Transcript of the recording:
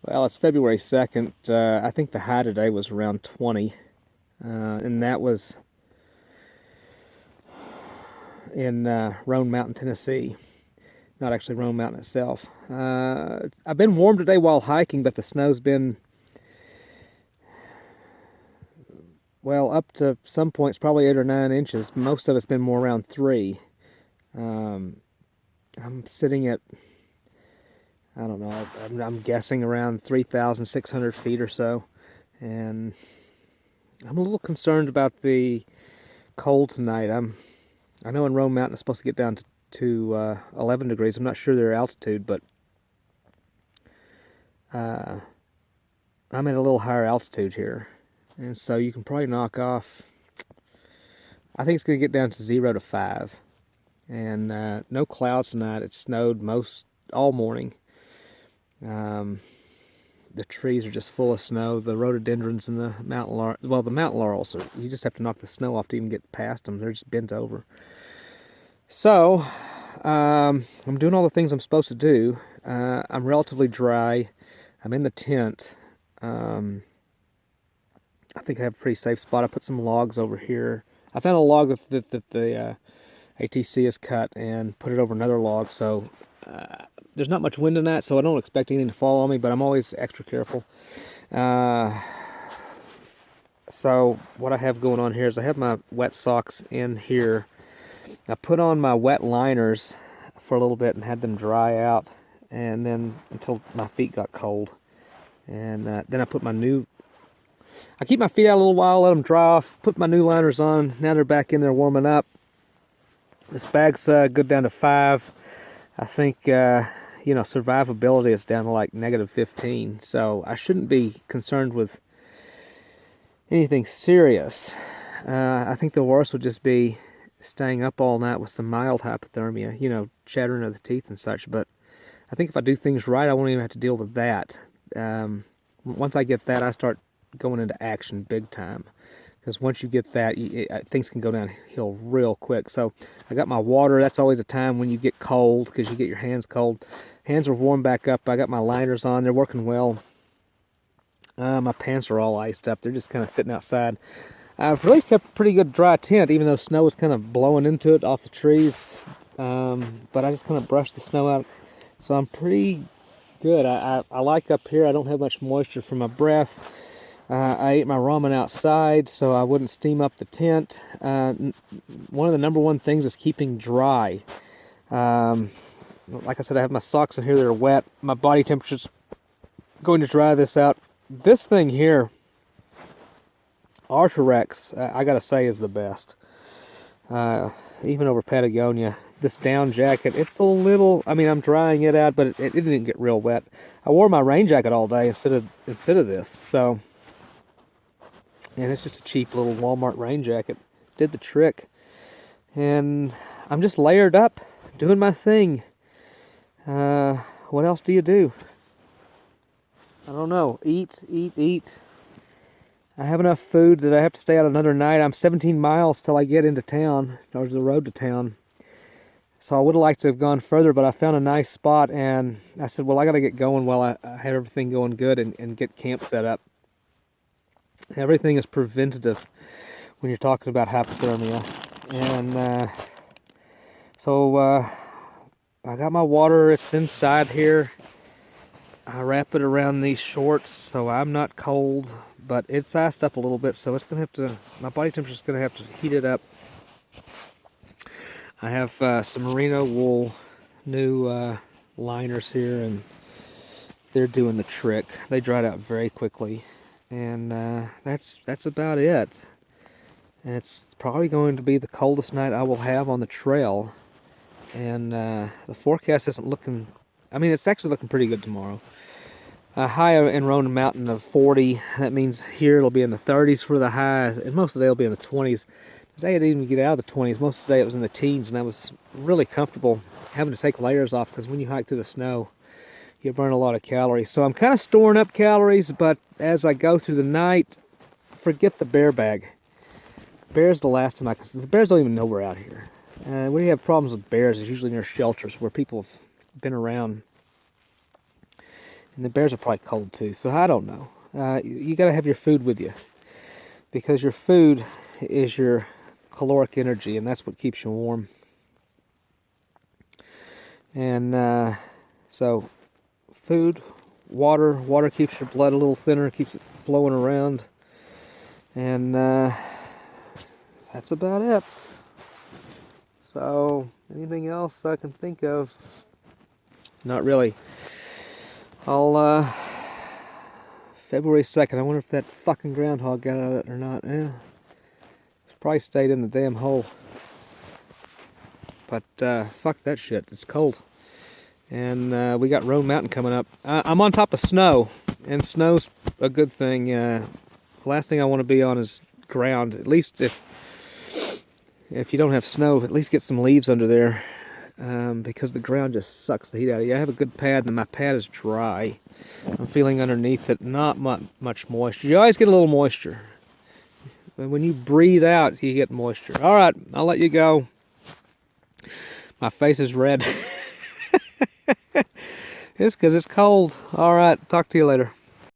Well, it's February 2nd. I think the high today was around 20, and that was in Roan Mountain, Tennessee. Not actually Roan Mountain itself. I've been warm today while hiking, but the snow's been, well, up to some points, probably 8 or 9 inches. Most of it's been more around 3. Um, I'm sitting at, I don't know, I'm guessing around 3,600 feet or so. And I'm a little concerned about the cold tonight. I know in Rome Mountain it's supposed to get down to 11 degrees. I'm not sure their altitude, but uh, I'm at a little higher altitude here, and so you can probably knock off. I think it's going to get down to 0 to 5, and no clouds tonight. It snowed all morning. The trees are just full of snow. The rhododendrons and the mountain laurel. Well, the mountain laurels are. You just have to knock the snow off to even get past them. They're just bent over. So, I'm doing all the things I'm supposed to do. I'm relatively dry. I'm in the tent. I think I have a pretty safe spot. I put some logs over here. I found a log that the ATC has cut and put it over another log. So there's not much wind in that, so I don't expect anything to fall on me, but I'm always extra careful. So what I have going on here is I have my wet socks in here. I put on my wet liners for a little bit and had them dry out, and then until my feet got cold. And then I put I keep my feet out a little while, let them dry off, put my new liners on. Now they're back in there warming up. This bag's good down to 5. I think, survivability is down to like -15. So I shouldn't be concerned with anything serious. I think the worst would just be staying up all night with some mild hypothermia, chattering of the teeth and such. But I think if I do things right, I won't even have to deal with that. Once I get that, I start going into action big time. Because once you get that, things can go downhill real quick. So I got my water. That's always a time when you get cold because you get your hands cold. Hands are warmed back up. I got my liners on. They're working well. My pants are all iced up. They're just kind of sitting outside. I've really kept a pretty good dry tent, even though snow was kind of blowing into it off the trees. But I just kind of brushed the snow out. So I'm pretty good. I like up here. I don't have much moisture from my breath. I ate my ramen outside, so I wouldn't steam up the tent. One of the number one things is keeping dry. Like I said, I have my socks in here that are wet. My body temperature's going to dry this out. This thing here, Arterex, I gotta say, is the best. Even over Patagonia. This down jacket, it's a little, I'm drying it out, but it didn't get real wet. I wore my rain jacket all day instead of this, so... And it's just a cheap little Walmart rain jacket. Did the trick. And I'm just layered up, doing my thing. What else do you do? I don't know. Eat. I have enough food that I have to stay out another night. I'm 17 miles till I get into town, or the road to town. So I would have liked to have gone further, but I found a nice spot, and I said, well, I got to get going while I have everything going good and get camp set up. Everything is preventative when you're talking about hypothermia. And so I got my water. It's inside here. I wrap it around these shorts so I'm not cold, but it's iced up a little bit, so it's going to have to, my body temperature is going to have to heat it up. I have some merino wool new liners here, and they're doing the trick. They dried out very quickly. And that's about it. It's probably going to be the coldest night I will have on the trail. And the forecast isn't looking... it's actually looking pretty good tomorrow. High in Roan Mountain of 40. That means here it'll be in the 30s for the highs. And most of the day it'll be in the 20s. Today I didn't even get out of the 20s. Most of the day it was in the teens. And I was really comfortable having to take layers off. Because when you hike through the snow, you burn a lot of calories. So I'm kind of storing up calories, but as I go through the night, forget the bear bag. Bears the last time the bears don't even know we're out here. When you have problems with bears, it's usually near shelters where people have been around. And the bears are probably cold too, so I don't know. You got to have your food with you, because your food is your caloric energy, and that's what keeps you warm. And so food, water keeps your blood a little thinner, keeps it flowing around, and that's about it. So anything else I can think of? Not really. I'll February 2nd, I wonder if that fucking groundhog got out of it or not. Yeah, probably stayed in the damn hole. But fuck that shit, it's cold. And we got Roan Mountain coming up. I'm on top of snow, and snow's a good thing. The last thing I want to be on is ground. At least if you don't have snow, at least get some leaves under there, because the ground just sucks the heat out of you. I have a good pad, and my pad is dry. I'm feeling underneath it, not much moisture. You always get a little moisture. But when you breathe out, you get moisture. All right, I'll let you go. My face is red. It's because it's cold. All right, talk to you later.